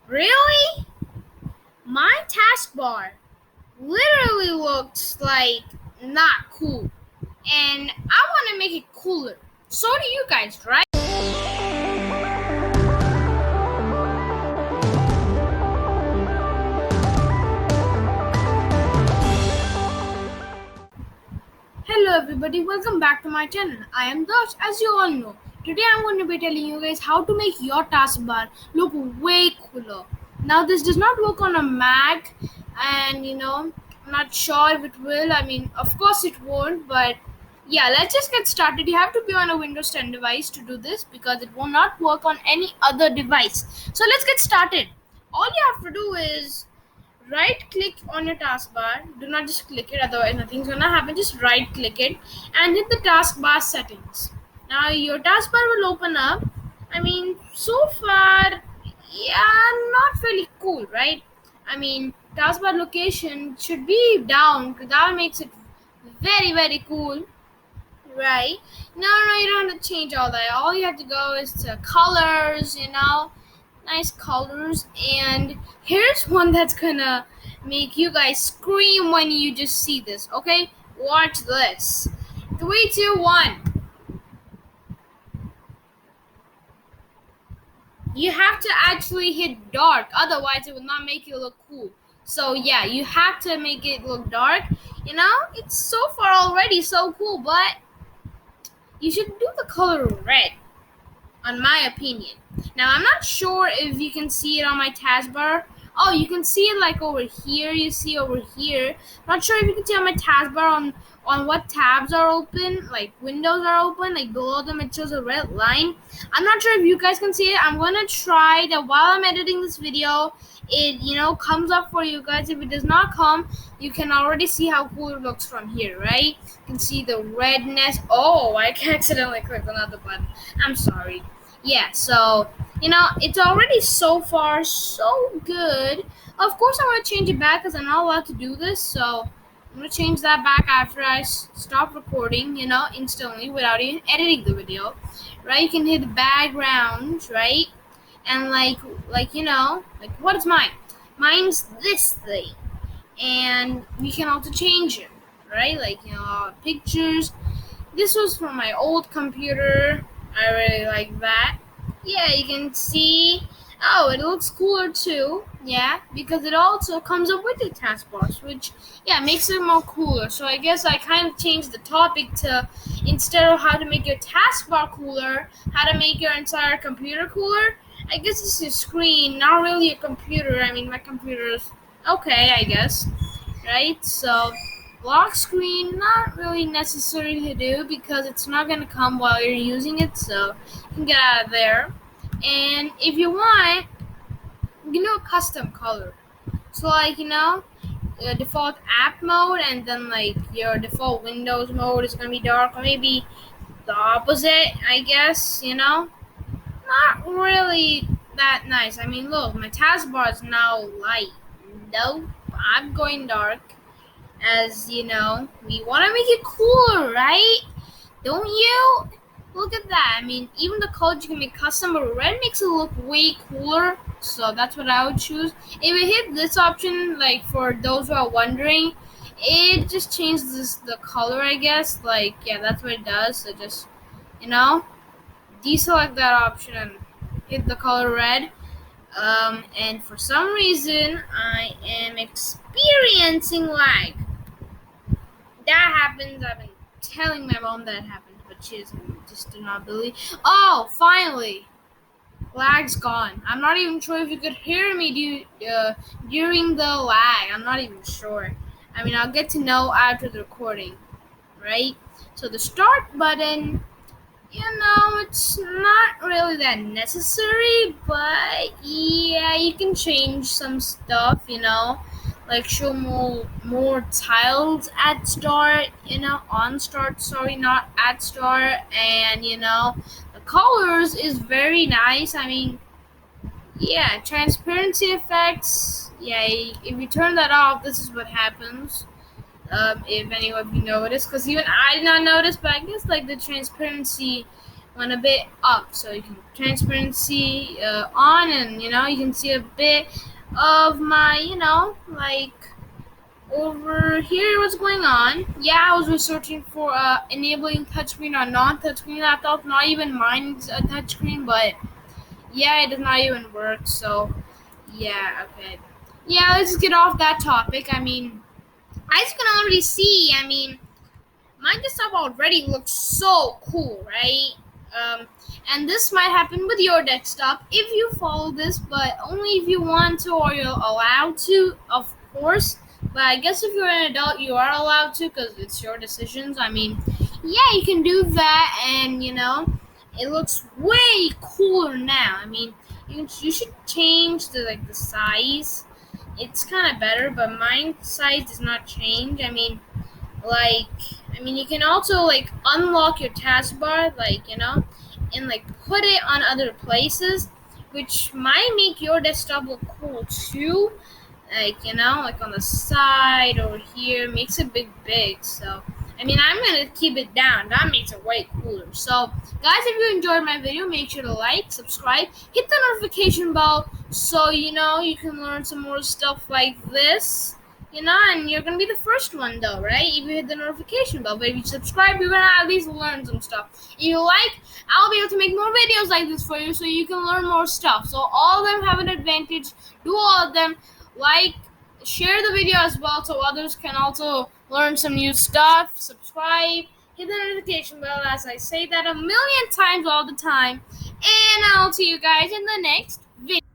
Really? My taskbar literally looks like not cool. And I want to make it cooler. So do you guys, right? Hello everybody, welcome back to my channel. I am Darsh, as you all know. Today I'm going to be telling you guys how to make your taskbar look way cooler. Now this does not work on a Mac and I'm not sure if it will. Of course it won't, but yeah, let's just get started. You have to be on a Windows 10 device to do this because it will not work on any other device. So let's get started. All you have to do is right click on your taskbar. Do not just click it, otherwise nothing's gonna happen. Just right click it and hit the taskbar settings. Now your taskbar will open up. So far, yeah, not really cool, right? Taskbar location should be down because that makes it very cool. Right. No, you don't have to change all that. All you have to go is to colors, nice colors. And here's one that's gonna make you guys scream when you just see this, okay? Watch this. 3, 2, 1. You have to actually hit dark, otherwise, it will not make it look cool. So, yeah, you have to make it look dark. It's so far already so cool, but you should do the color red, on my opinion. Now, I'm not sure if you can see it on my taskbar. Oh, you can see it like over here. You see over here. Not sure if you can see on my taskbar on what tabs are open, like windows are open, like below them it shows a red line. I'm not sure if you guys can see it. I'm gonna try that while I'm editing this video. It comes up for you guys. If it does not come, you can already see how cool it looks from here, right? You can see the redness. Oh, I accidentally clicked another button. I'm sorry. Yeah, so it's already so far so good. Of course, I'm gonna change it back because I'm not allowed to do this. So I'm gonna change that back after I stop recording. Instantly without even editing the video. Right? You can hit the background, right? And like what is mine? Mine's this thing, and we can also change it, right? Pictures. This was from my old computer. I really like that. Yeah, you can see. Oh, it looks cooler too. Yeah, because it also comes up with the taskbars, which makes it more cooler. So I guess I kind of changed the topic to, instead of how to make your taskbar cooler, how to make your entire computer cooler. I guess it's your screen, not really a computer. My computer is okay, I guess. Right? So lock screen, not really necessary to do because it's not going to come while you're using it, so you can get out of there. And if you want, you can do a custom color. So default app mode, and then your default Windows mode is going to be dark, or maybe the opposite, I guess. Not really that nice. Look, my taskbar is now light. Nope, I'm going dark. As we want to make it cooler, right? Don't you? Look at that. Even the colors you can make custom, but red makes it look way cooler. So that's what I would choose. If we hit this option, like for those who are wondering, it just changes the color, I guess. That's what it does. So just, you know, deselect that option and hit the color red. And for some reason, I am experiencing lag. That happens. I've been telling my mom that happened, but she doesn't, just do not believe. Oh, finally, lag's gone. I'm not even sure if you could hear me during the lag. I'm not even sure. I'll get to know after the recording, right? So the start button, it's not really that necessary, but yeah, you can change some stuff, like show more tiles at start, on start, sorry, not at start. And the colors is very nice. Yeah, transparency effects, yeah, if you turn that off, this is what happens. If any of you notice, because even I did not notice, but I guess the transparency went a bit up, so you can transparency on, and you can see a bit of my like over here what's going on. Yeah, I was researching for enabling touchscreen on non-touchscreen laptops, not even mine's a touchscreen, but yeah, it does not even work. So yeah, okay, yeah, let's get off that topic. I mean, as you can already see, I mean, my desktop already looks so cool, right? Um, and this might happen with your desktop if you follow this, but only if you want to or you're allowed to, of course. But I guess if you're an adult, you are allowed to because it's your decisions. I mean, yeah, you can do that, and it looks way cooler now. I mean, you should change the size. It's kind of better, but mine size does not change. Like you can also like unlock your taskbar, and like put it on other places, which might make your desktop look cool too, like on the side or here, makes it big. So I'm gonna keep it down. That makes it way cooler. So guys, if you enjoyed my video, make sure to like, subscribe, hit the notification bell, so you can learn some more stuff like this. And you're gonna be the first one though, right? If you hit the notification bell. But if you subscribe, you're gonna at least learn some stuff. If you like, I'll be able to make more videos like this for you, so you can learn more stuff. So all of them have an advantage. Do all of them. Like, share the video as well, so others can also learn some new stuff. Subscribe, hit the notification bell, as I say that a million times all the time. And I'll see you guys in the next video.